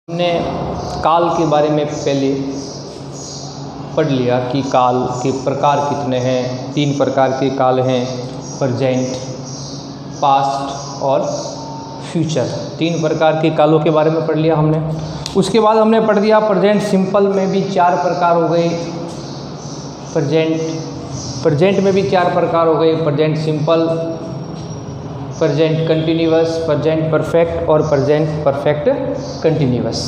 हमने काल के बारे में पहले पढ़ लिया कि काल के प्रकार कितने हैं। 3 प्रकार के काल हैं, प्रेजेंट, पास्ट और फ्यूचर। 3 प्रकार के कालों के बारे में पढ़ लिया हमने। उसके बाद हमने पढ़ दिया प्रेजेंट सिंपल में भी 4 प्रकार हो गए। प्रेजेंट में भी 4 प्रकार हो गए, present simple, present continuous, present perfect और प्रेजेंट परफेक्ट कंटिन्यूअस।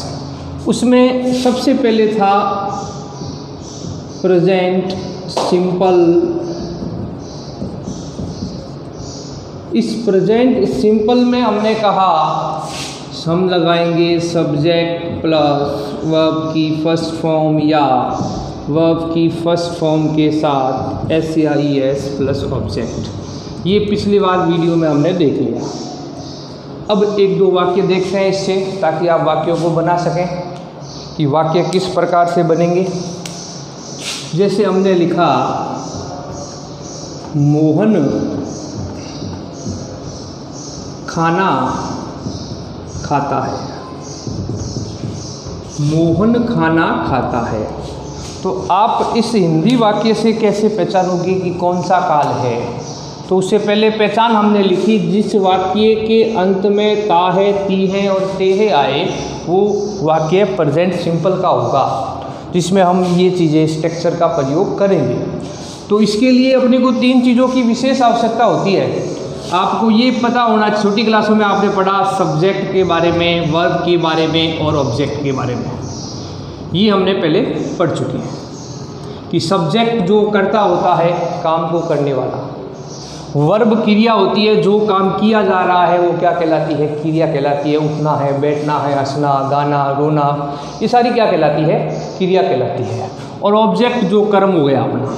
उसमें सबसे पहले था प्रेजेंट सिंपल। इस प्रेजेंट सिंपल में हमने कहा हम लगाएंगे सब्जेक्ट प्लस वर्ब की फर्स्ट फॉर्म या वर्ब की फर्स्ट फॉर्म के साथ एस या ई एस प्लस ऑब्जेक्ट। ये पिछली बार वीडियो में हमने देख लिया। अब 1-2 वाक्य देखते हैं इससे, ताकि आप वाक्यों को बना सकें कि वाक्य किस प्रकार से बनेंगे। जैसे हमने लिखा मोहन खाना खाता है। मोहन खाना खाता है। तो आप इस हिंदी वाक्य से कैसे पहचानोगे कि कौन सा काल है? तो उससे पहले पहचान हमने लिखी, जिस वाक्य के अंत में ता है, ती है और ते है आए वो वाक्य प्रेजेंट सिंपल का होगा, जिसमें हम ये चीज़ें स्ट्रक्चर का प्रयोग करेंगे। तो इसके लिए अपने को 3 चीज़ों की विशेष आवश्यकता होती है। आपको ये पता होना, छोटी क्लासों में आपने पढ़ा सब्जेक्ट के बारे में, वर्ब के बारे में और ऑब्जेक्ट के बारे में। ये हमने पहले पढ़ चुके हैं कि सब्जेक्ट जो करता होता है काम को करने वाला, वर्ब क्रिया होती है, जो काम किया जा रहा है वो क्या कहलाती है? क्रिया कहलाती है। उठना है, बैठना है, हंसना, गाना, रोना, ये सारी क्या कहलाती है? क्रिया कहलाती है। और ऑब्जेक्ट जो कर्म हो गया अपना।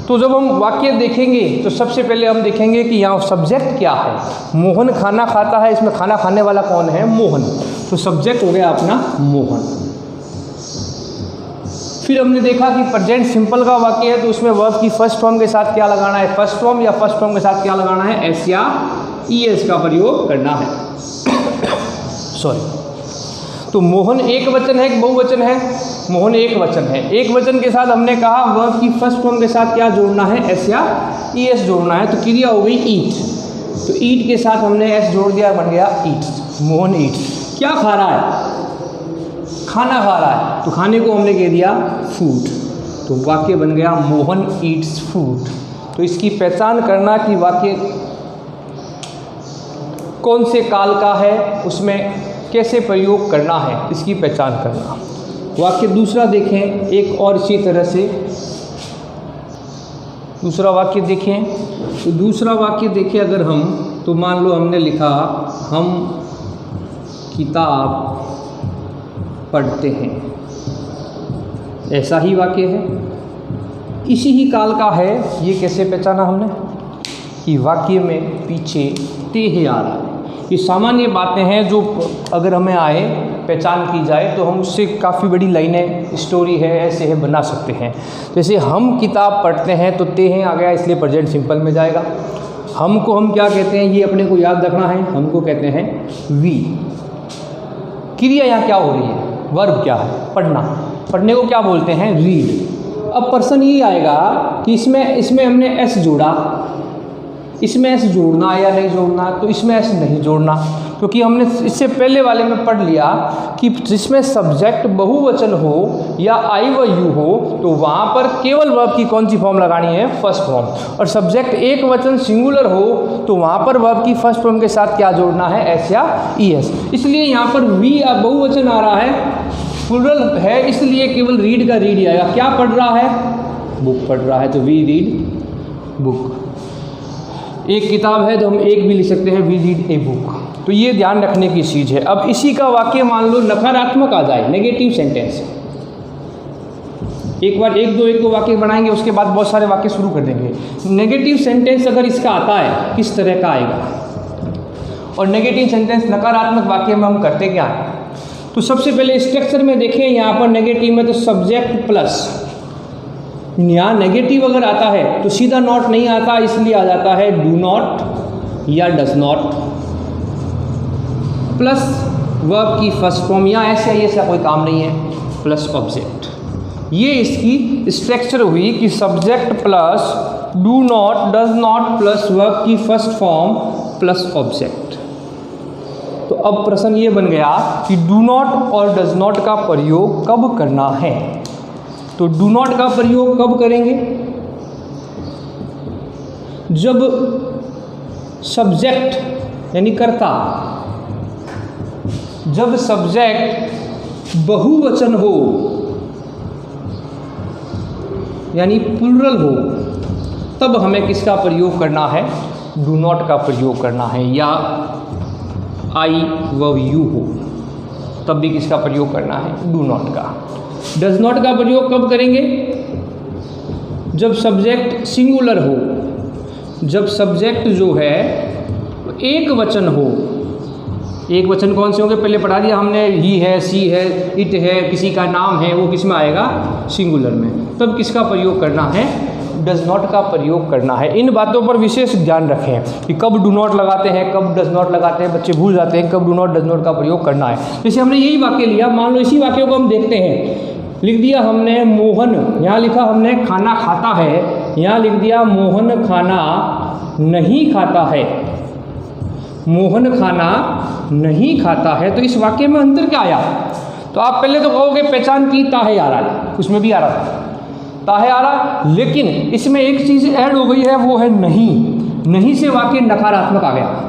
तो जब हम वाक्य देखेंगे तो सबसे पहले हम देखेंगे कि यहाँ सब्जेक्ट क्या है। मोहन खाना खाता है, इसमें खाना खाने वाला कौन है? मोहन। तो सब्जेक्ट हो गया अपना मोहन। फिर हमने देखा कि प्रेजेंट सिंपल का वाक्य है, तो उसमें वर्ब की फर्स्ट फॉर्म के साथ क्या लगाना है? फर्स्ट फॉर्म या फर्स्ट फॉर्म के साथ क्या लगाना है? एस या ई एस का प्रयोग करना है। सॉरी। तो मोहन एक वचन है कि बहुवचन है? मोहन एक वचन है। एक वचन के साथ हमने कहा वर्ब की फर्स्ट फॉर्म के साथ क्या जोड़ना है? एस या ई एस जोड़ना है। तो क्रिया हो गई ईट। तो ईट के साथ हमने एस जोड़ दिया, बन गया ईट। मोहन ईट। क्या खा रहा है? खाना खा रहा है। तो खाने को हमने कह दिया फूड। तो वाक्य बन गया मोहन ईट्स फूड। तो इसकी पहचान करना कि वाक्य कौन से काल का है, उसमें कैसे प्रयोग करना है, इसकी पहचान करना। वाक्य दूसरा देखें, एक और इसी तरह से दूसरा वाक्य देखें। तो दूसरा वाक्य देखें अगर हम, तो मान लो हमने लिखा हम किताब पढ़ते हैं। ऐसा ही वाक्य है, इसी ही काल का है। ये कैसे पहचाना हमने कि वाक्य में पीछे ते है आ रहा है। ये सामान्य बातें हैं जो अगर हमें आए, पहचान की जाए, तो हम उससे काफ़ी बड़ी लाइनें, स्टोरी है, ऐसे है बना सकते हैं। जैसे हम किताब पढ़ते हैं, तो ते हैं आ गया, इसलिए प्रेजेंट सिंपल में जाएगा। हमको हम क्या कहते हैं, ये अपने को याद रखना है। हमको कहते हैं वी। क्रिया यहाँ क्या हो रही है? वर्ब क्या है? पढ़ना। पढ़ने को क्या बोलते हैं? रीड। अब पर्सन ये आएगा कि इसमें हमने एस जोड़ा, इसमें एस जोड़ना या नहीं जोड़ना? तो इसमें एस नहीं जोड़ना, क्योंकि हमने इससे पहले वाले में पढ़ लिया कि जिसमें सब्जेक्ट बहुवचन हो या आई व यू हो, तो वहाँ पर केवल वर्ब की कौन सी फॉर्म लगानी है? First form. और सब्जेक्ट एक वचन सिंगुलर हो, तो वहाँ पर वर्ब की फर्स्ट फॉर्म के साथ क्या जोड़ना है? एस या ई एस। इसलिए यहाँ पर वी बहुवचन आ रहा है, प्लुरल है, इसलिए केवल रीड का रीड ही आएगा। क्या पढ़ रहा है? बुक पढ़ रहा है, तो वी रीड बुक। एक किताब है तो हम एक भी लिख सकते हैं, वी रीड ए बुक। तो ये ध्यान रखने की चीज़ है। अब इसी का वाक्य मान लो नकारात्मक आ जाए, नेगेटिव सेंटेंस। एक बार एक दो वाक्य बनाएंगे, उसके बाद बहुत सारे वाक्य शुरू कर देंगे। नेगेटिव सेंटेंस अगर इसका आता है, किस तरह का आएगा? और नेगेटिव सेंटेंस नकारात्मक वाक्य में हम करते क्या है? तो सबसे पहले स्ट्रक्चर में देखें, यहाँ पर नेगेटिव में तो सब्जेक्ट प्लस, यहाँ नेगेटिव अगर आता है तो सीधा नॉट नहीं आता, इसलिए आ जाता है डू नॉट या डज नॉट, प्लस वर्ब की फर्स्ट फॉर्म, या ऐसे ऐसा कोई काम नहीं है, प्लस ऑब्जेक्ट। ये इसकी स्ट्रक्चर हुई कि subject plus do not, does not plus verb की फर्स्ट फॉर्म प्लस ऑब्जेक्ट। तो अब प्रश्न ये बन गया कि डू नॉट और डज नॉट का प्रयोग कब करना है। तो डू नॉट का प्रयोग कब करेंगे? जब सब्जेक्ट यानी कर्ता, जब सब्जेक्ट बहुवचन हो यानी प्लूरल हो, तब हमें किसका प्रयोग करना है? डू नॉट का प्रयोग करना है। या आई व यू हो, तब भी किसका प्रयोग करना है? डू नॉट का। डज नॉट का प्रयोग कब करेंगे? जब सब्जेक्ट सिंगुलर हो, जब सब्जेक्ट जो है एक वचन हो। एक वचन कौन से होंगे? पहले पढ़ा दिया हमने, ही है, सी है, इट है, किसी का नाम है, वो किस में आएगा? सिंगुलर में। तब किसका प्रयोग करना है? डज नॉट का प्रयोग करना है। इन बातों पर विशेष ध्यान रखें कि कब डू नॉट लगाते हैं, कब डज नॉट लगाते हैं। बच्चे भूल जाते हैं कब डू नॉट डज नॉट का प्रयोग करना है। जैसे हमने यही वाक्य लिया, मान लो इसी वाक्य को हम देखते हैं, लिख दिया हमने मोहन, यहाँ लिखा हमने खाना खाता है, यहाँ लिख दिया मोहन खाना नहीं खाता है। मोहन खाना नहीं खाता है, तो इस वाक्य में अंतर क्या आया? तो आप पहले तो कहोगे पहचान की, ताहे आ रहा है, उसमें भी आ रहा था, ताहे आ रहा, लेकिन इसमें एक चीज़ ऐड हो गई है, वो है नहीं। नहीं से वाक्य नकारात्मक आ गया,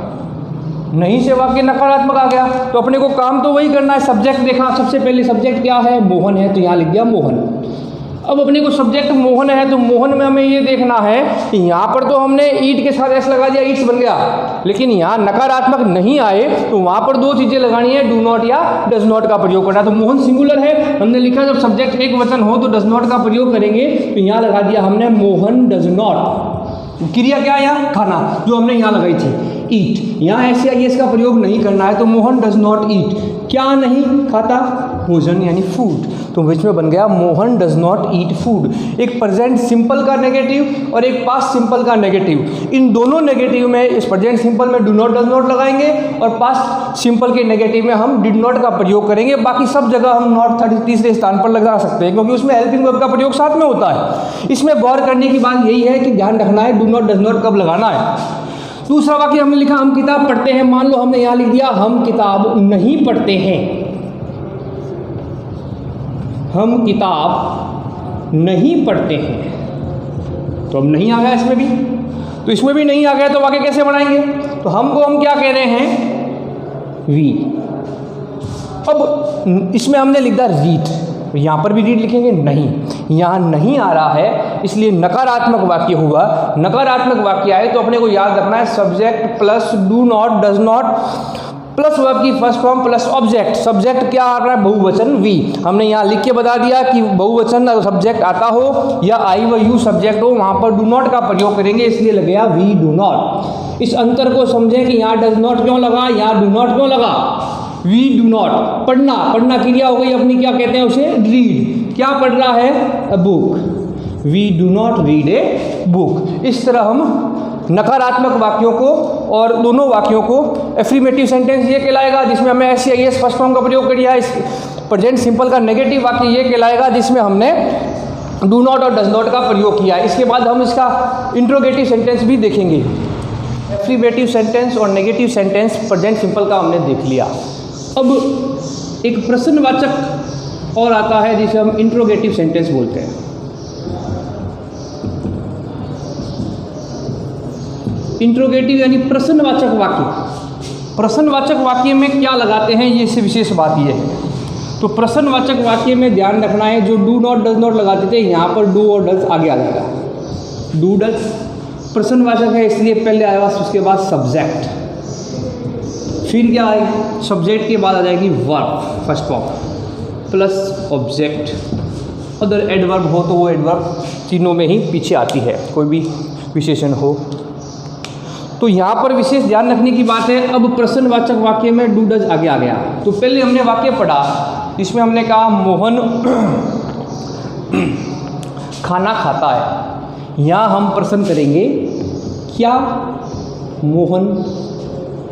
नहीं से वाक्य नकारात्मक आ गया। तो अपने को काम तो वही करना है। सब्जेक्ट देखा, सबसे पहले सब्जेक्ट क्या है? मोहन है, तो यहाँ लिख दिया मोहन। अब अपने को सब्जेक्ट मोहन है, तो मोहन में हमें ये देखना है कि यहाँ पर तो हमने ईट के साथ एस लगा दिया, ईट्स बन गया, लेकिन यहाँ नकारात्मक नहीं आए, तो वहाँ पर दो चीज़ें लगानी है, डू नॉट या डज नॉट का प्रयोग करना है। तो मोहन सिंगुलर है, हमने लिखा जब सब्जेक्ट एक वचन हो तो डज नॉट का प्रयोग करेंगे, तो यहाँ लगा दिया हमने मोहन डज नॉट। क्रिया क्या है? यहाँ खाना, जो हमने यहाँ लगाई थी ईट। यहाँ ऐसे आई इसका प्रयोग नहीं करना है, तो मोहन डज नॉट ईट। क्या नहीं खाता? भोजन यानी फूड। तो बीच में बन गया Mohan does not eat food. एक प्रेजेंट सिंपल का नेगेटिव और एक पास्ट सिंपल का नेगेटिव। इन दोनों नेगेटिव में, इस प्रेजेंट सिंपल में डू नॉट डज नॉट लगाएंगे और पास्ट सिंपल के नेगेटिव में हम डिड नॉट का प्रयोग करेंगे। बाकी सब जगह हम नॉट तीसरे स्थान पर लगा सकते हैं, क्योंकि उसमें हेल्पिंग वर्ब का प्रयोग साथ में होता है। इसमें गौर करने की बात यही है कि ध्यान रखना है डू नॉट डज नॉट कब लगाना है। दूसरा वाक्य हमने लिखा हम किताब पढ़ते हैं, मान लो हमने यहाँ लिख दिया हम किताब नहीं पढ़ते हैं। हम किताब नहीं पढ़ते हैं, तो अब नहीं आ गया इसमें भी, तो इसमें भी नहीं आ गया, तो वाक्य कैसे बनाएंगे? तो हमको हम क्या कह रहे हैं? वी। अब इसमें हमने लिख दिया रीड, यहाँ पर भी रीड लिखेंगे नहीं, यहाँ नहीं आ रहा है, इसलिए नकारात्मक वाक्य हुआ। नकारात्मक वाक्य आए तो अपने को याद रखना है subject plus do not does not plus verb की first form plus object. Subject क्या आ रहा है? बहुवचन वी। हमने यहाँ लिख के बता दिया कि बहुवचन सब्जेक्ट आता हो या आई व यू सब्जेक्ट हो, वहाँ पर डू नॉट का प्रयोग करेंगे, इसलिए लगेगा वी डू नॉट। इस अंतर को समझें कि यहाँ डज नॉट क्यों लगा, यहाँ डू नॉट क्यों लगा। वी डू नॉट, पढ़ना, पढ़ना क्रिया हो गई अपनी, क्या कहते हैं उसे? रीड। क्या पढ़ रहा है? A book. We do not read a book. इस तरह हम नकारात्मक वाक्यों को और दोनों वाक्यों को एफर्मेटिव सेंटेंस ये कहलाएगा जिसमें हमने एस या एस फर्स्ट फॉर्म का प्रयोग कर दिया। इस प्रेजेंट सिंपल का नेगेटिव वाक्य ये कहलाएगा जिसमें हमने डू नॉट और डज नॉट का प्रयोग किया। इसके बाद हम इसका इंट्रोगेटिव सेंटेंस भी देखेंगे। एफर्मेटिव सेंटेंस और नेगेटिव सेंटेंस प्रेजेंट सिंपल का हमने देख लिया। अब एक प्रश्नवाचक और आता है जिसे हम इंट्रोगेटिव सेंटेंस बोलते हैं। इंट्रोगेटिव यानी प्रश्नवाचक वाक्य। प्रश्नवाचक वाक्य में क्या लगाते हैं, ये से विशेष बात ये है। तो प्रश्नवाचक वाक्य में ध्यान रखना है, जो डू नॉट डज नॉट लगाते थे यहाँ पर डू और डज आगे आ जाएगा। डू डज प्रश्नवाचक है इसलिए पहले आएगा, उसके बाद सब्जेक्ट, फिर क्या आएगी? सब्जेक्ट के बाद आ जाएगी verb first form plus object. अगर एडवर्ब हो तो वो एडवर्ब तीनों में ही पीछे आती है, कोई भी विशेषण हो। तो यहाँ पर विशेष ध्यान रखने की बात है। अब प्रश्नवाचक वाक्य में डू डज आगे आ गया। तो पहले हमने वाक्य पढ़ा, इसमें हमने कहा मोहन खाना खाता है। यहाँ हम प्रश्न करेंगे क्या मोहन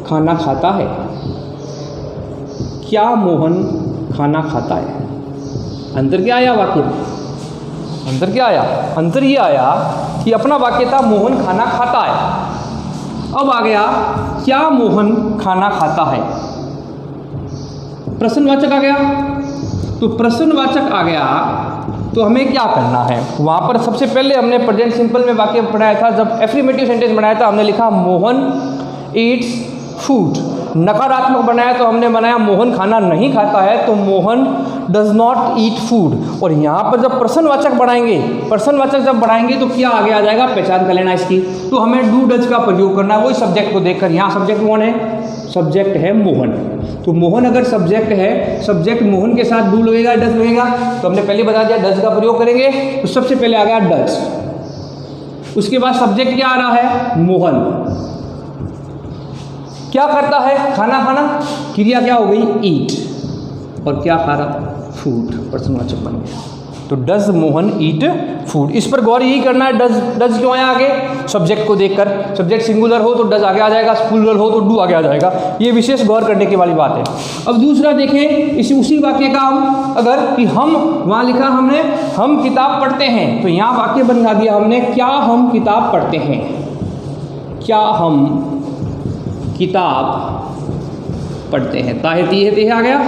खाना खाता है? क्या मोहन खाना खाता है। अंतर क्या आया वाक्य में? अंतर क्या आया? अंतर ये आया कि अपना वाक्य था मोहन खाना खाता है। अब आ गया क्या मोहन खाना खाता है। प्रश्नवाचक आ गया। तो प्रश्नवाचक आ गया तो हमें क्या करना है? वहाँ पर सबसे पहले हमने प्रेजेंट सिंपल में वाक्य बनाया था, जब एफर्मेटिव सेंटेंस बनाया था हमने लिखा मोहन ईट्स फूड। नकारात्मक बनाया तो हमने बनाया मोहन खाना नहीं खाता है, तो Mohan does not eat food. और यहाँ पर जब प्रश्नवाचक बनाएंगे, प्रश्नवाचक जब बनाएंगे तो क्या आगे आ जाएगा, पहचान कर लेना इसकी। तो हमें डू डज का प्रयोग करना है, वही सब्जेक्ट को देखकर। यहाँ सब्जेक्ट कौन है? सब्जेक्ट है मोहन। तो मोहन अगर सब्जेक्ट है, सब्जेक्ट मोहन के साथ डू लगेगा, डज लगेगा। तो हमने पहले बता दिया डज का प्रयोग करेंगे, तो सबसे पहले आ गया डज। उसके बाद सब्जेक्ट क्या आ रहा है? मोहन। क्या करता है? खाना खाना। क्रिया क्या हो गई? ईट। और क्या खा रहा? फूड। प्रश्नवाचक बन गया। तो डज मोहन ईट फूड। इस पर गौर यही करना है, डज क्यों आया आगे? सब्जेक्ट को देखकर। सब्जेक्ट सिंगुलर हो तो डज आगे आ जाएगा, प्लूरल हो तो डू आगे आ जाएगा। ये विशेष गौर करने की वाली बात है। अब दूसरा देखें, उसी वाक्य का हम अगर कि हम, वहाँ लिखा हमने हम किताब पढ़ते हैं, तो यहाँ वाक्य बना दिया हमने क्या हम किताब पढ़ते हैं। क्या हम किताब पढ़ते हैं। ताहे तीहे तेहे आ गया,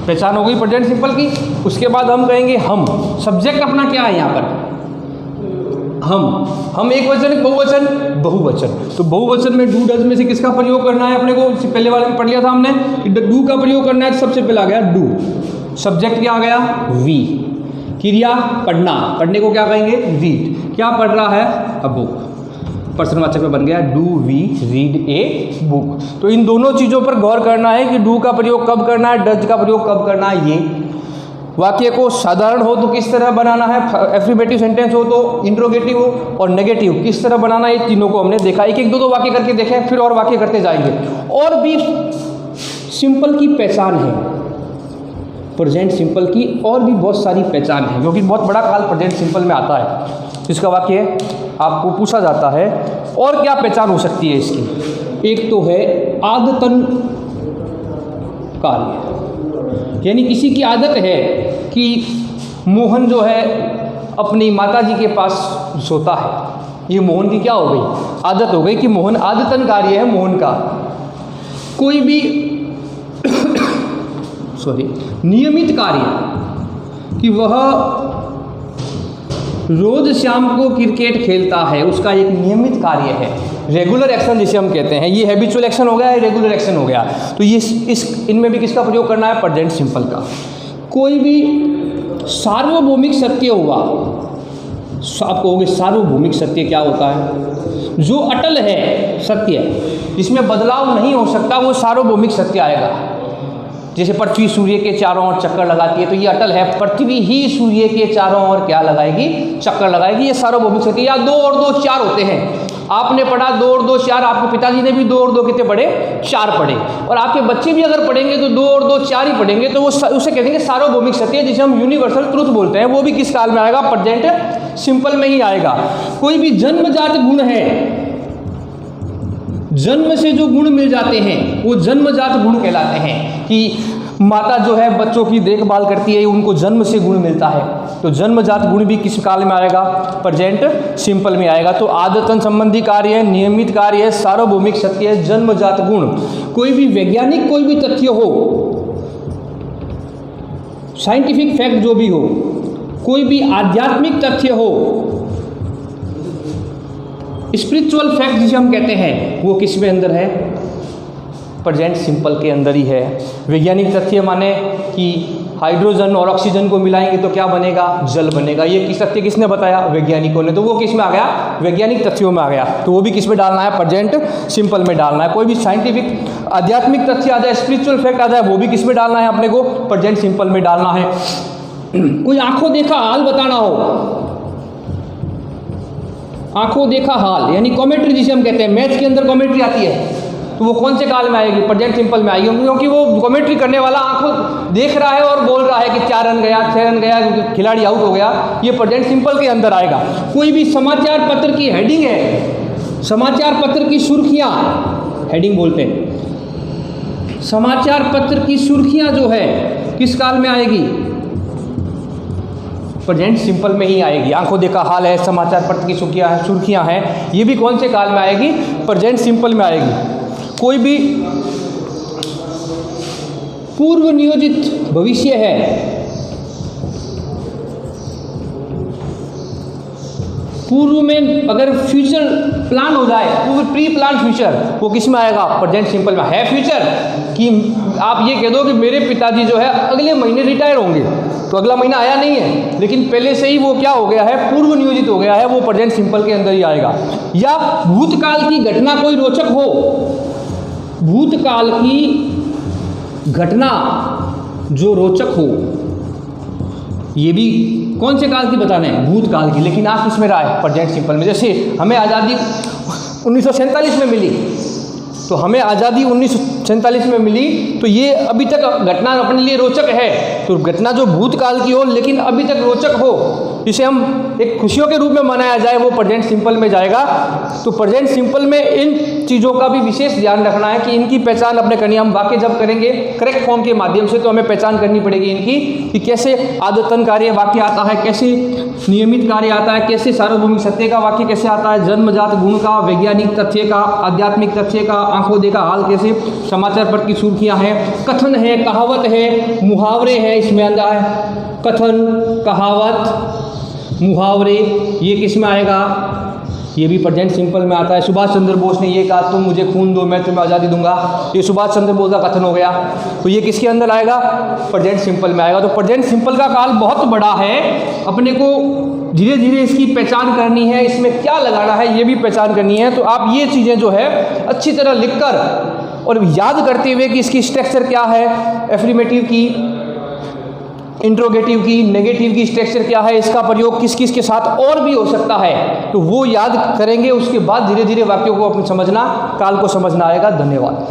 पहचान हो गई प्रेजेंट सिंपल की। उसके बाद हम कहेंगे हम। सब्जेक्ट अपना क्या है यहाँ पर? हम एक वचन, बहुवचन, बहुवचन। तो बहुवचन में डू डज में से किसका प्रयोग करना है अपने को? पहले वाले में पढ़ लिया था हमने कि डू का प्रयोग करना है, तो सबसे पहले आ गया डू। सब्जेक्ट क्या आ गया? वी। क्रिया पढ़ना, पढ़ने को क्या कहेंगे? रीड। क्या पढ़ रहा है? A book. प्रश्नवाचक में बन गया do we read a book. तो इन दोनों चीज़ों पर गौर करना है कि डू का प्रयोग कब करना है, डज का प्रयोग कब करना है। ये वाक्य को साधारण हो तो किस तरह बनाना है, एफर्मेटिव सेंटेंस हो तो, इंट्रोगेटिव हो और नेगेटिव किस तरह बनाना है, ये तीनों को हमने देखा। एक एक दो वाक्य करके देखें, फिर और वाक्य करते जाएंगे। और भी सिंपल की पहचान है, प्रेजेंट सिंपल की और भी बहुत सारी पहचान है, क्योंकि बहुत बड़ा काल प्रेजेंट सिंपल में आता है। इसका वाक्य आपको पूछा जाता है और क्या पहचान हो सकती है इसकी। एक तो है आदतन कार्य, यानी किसी की आदत है कि मोहन जो है अपनी माताजी के पास सोता है। ये मोहन की क्या हो गई? आदत हो गई कि मोहन आदतन कार्य है मोहन का। कोई भी नियमित कार्य कि वह रोज शाम को क्रिकेट खेलता है, उसका एक नियमित कार्य है। रेगुलर एक्शन जिसे हम कहते हैं, ये हैबिचुअल एक्शन हो गया, रेगुलर एक्शन हो गया। तो ये इनमें भी किसका प्रयोग करना है? प्रेजेंट सिंपल का। कोई भी सार्वभौमिक सत्य हुआ, आप कहोगे सार्वभौमिक सत्य क्या होता है? जो अटल है सत्य, इसमें बदलाव नहीं हो सकता, वो सार्वभौमिक सत्य आएगा। जैसे पृथ्वी सूर्य के चारों ओर चक्कर लगाती है, तो ये अटल है, पृथ्वी ही सूर्य के चारों ओर क्या लगाएगी? चक्कर लगाएगी। ये सार्वभौमिक सत्य। या 2 और 2 4 होते हैं। आपने पढ़ा 2 और 2 4, आपके पिताजी ने भी 2 और 2 कितने पढ़े? 4 पढ़े। और आपके बच्चे भी अगर पढ़ेंगे तो 2 और 2 4 ही पढ़ेंगे। तो वो उसे कहते हैं सार्वभौमिक सत्य, जिसे हम यूनिवर्सल ट्रुथ बोलते हैं। वो भी किस काल में आएगा? प्रेजेंट सिंपल में ही आएगा। कोई भी जन्मजात गुण है, जन्म से जो गुण मिल जाते हैं वो जन्मजात गुण कहलाते हैं। कि माता जो है बच्चों की देखभाल करती है, उनको जन्म से गुण मिलता है। तो जन्मजात गुण भी किस काल में आएगा? प्रेजेंट सिंपल में आएगा। तो आदतन संबंधी कार्य है, नियमित कार्य है, सार्वभौमिक सत्य है, जन्मजात गुण। कोई भी वैज्ञानिक कोई भी तथ्य हो, साइंटिफिक फैक्ट जो भी हो, कोई भी आध्यात्मिक तथ्य हो, स्पिरिचुअल फैक्ट जिसे हम कहते हैं, वो किस में अंदर है? प्रेजेंट सिंपल के अंदर ही है। वैज्ञानिक तथ्य माने कि हाइड्रोजन और ऑक्सीजन को मिलाएंगे तो क्या बनेगा? जल बनेगा। ये किस तथ्य किसने बताया? वैज्ञानिकों ने। तो वो किस में आ गया? वैज्ञानिक तथ्यों में आ गया। तो वो भी किस में डालना है? प्रेजेंट सिंपल में डालना है। कोई भी साइंटिफिक आध्यात्मिक तथ्य आ जाए, स्पिरिचुअल फैक्ट आ जाए, वो भी किस में डालना है? अपने को प्रेजेंट सिंपल में डालना है। कोई आंखों देखा हाल बताना हो, आंखों देखा हाल यानी कॉमेंट्री जिसे हम कहते हैं, मैथ्स के अंदर कॉमेंट्री आती है, तो वो कौन से काल में आएगी? प्रेजेंट सिंपल में आएगी। क्योंकि वो कमेंट्री करने वाला आंखों देख रहा है और बोल रहा है कि 4 रन गया, 6 रन गया, खिलाड़ी आउट हो गया। ये प्रेजेंट सिंपल के अंदर आएगा। कोई भी समाचार पत्र की हेडिंग है, समाचार पत्र की सुर्खियां, हेडिंग बोलते हैं, समाचार पत्र की सुर्खियां जो है किस काल में आएगी? प्रेजेंट सिंपल में ही आएगी। आंखों देखा हाल है, समाचार पत्र की सुर्खियां हैं, ये भी कौन से काल में आएगी? प्रेजेंट सिंपल में आएगी। कोई भी पूर्व नियोजित भविष्य है, पूर्व में अगर फ्यूचर प्लान हो जाए, प्री प्लान फ्यूचर, वो किस में आएगा? प्रेजेंट सिंपल में। है फ्यूचर कि आप ये कह दो कि मेरे पिताजी जो है अगले महीने रिटायर होंगे, तो अगला महीना आया नहीं है, लेकिन पहले से ही वो क्या हो गया है? पूर्व नियोजित हो गया है, वो प्रेजेंट सिंपल के अंदर ही आएगा। या भूतकाल की घटना कोई रोचक हो, भूतकाल की घटना जो रोचक हो, ये भी कौन से काल की बताना है? भूतकाल की, लेकिन आप किस में रहा है? प्रेजेंट सिंपल में। जैसे हमें आज़ादी 1947 में मिली, तो हमें आज़ादी 1947 में मिली, तो ये अभी तक घटना अपने लिए रोचक है। तो घटना जो भूतकाल की हो लेकिन अभी तक रोचक हो, जिसे हम एक खुशियों के रूप में मनाया जाए, वो प्रेजेंट सिंपल में जाएगा। तो प्रेजेंट सिंपल में इन चीज़ों का भी विशेष ध्यान रखना है कि इनकी पहचान अपने करनी है। हम वाक्य जब करेंगे करेक्ट फॉर्म के माध्यम से, तो हमें पहचान करनी पड़ेगी इनकी कि कैसे आदतन कार्य वाक्य आता है, कैसे नियमित कार्य आता है, कैसे सार्वभौमिक सत्य का वाक्य कैसे आता है, जन्मजात गुण का, वैज्ञानिक तथ्य का, आध्यात्मिक तथ्य का, आंखों देखा हाल कैसे, समाचार पत्र की सुर्खियाँ हैं, कथन है, कहावत है, मुहावरे हैं, इसमें अंदर है कथन, कहावत, मुहावरे, ये किस में आएगा? ये भी प्रेजेंट सिंपल में आता है। सुभाष चंद्र बोस ने ये कहा, तुम मुझे खून दो मैं तुम्हें आज़ादी दूंगा, ये सुभाष चंद्र बोस का कथन हो गया, तो ये किसके अंदर आएगा? प्रेजेंट सिंपल में आएगा। तो प्रेजेंट सिंपल का काल बहुत बड़ा है, अपने को धीरे धीरे इसकी पहचान करनी है, इसमें क्या लगाना है ये भी पहचान करनी है। तो आप ये चीज़ें जो है अच्छी तरह लिखकर और याद करते हुए कि इसकी स्ट्रक्चर क्या है, एफर्मेटिव की, इंट्रोगेटिव की, नेगेटिव की स्ट्रक्चर क्या है, इसका प्रयोग किस किस के साथ और भी हो सकता है, तो वो याद करेंगे। उसके बाद धीरे धीरे वाक्यों को अपने समझना, काल को समझना आएगा। धन्यवाद।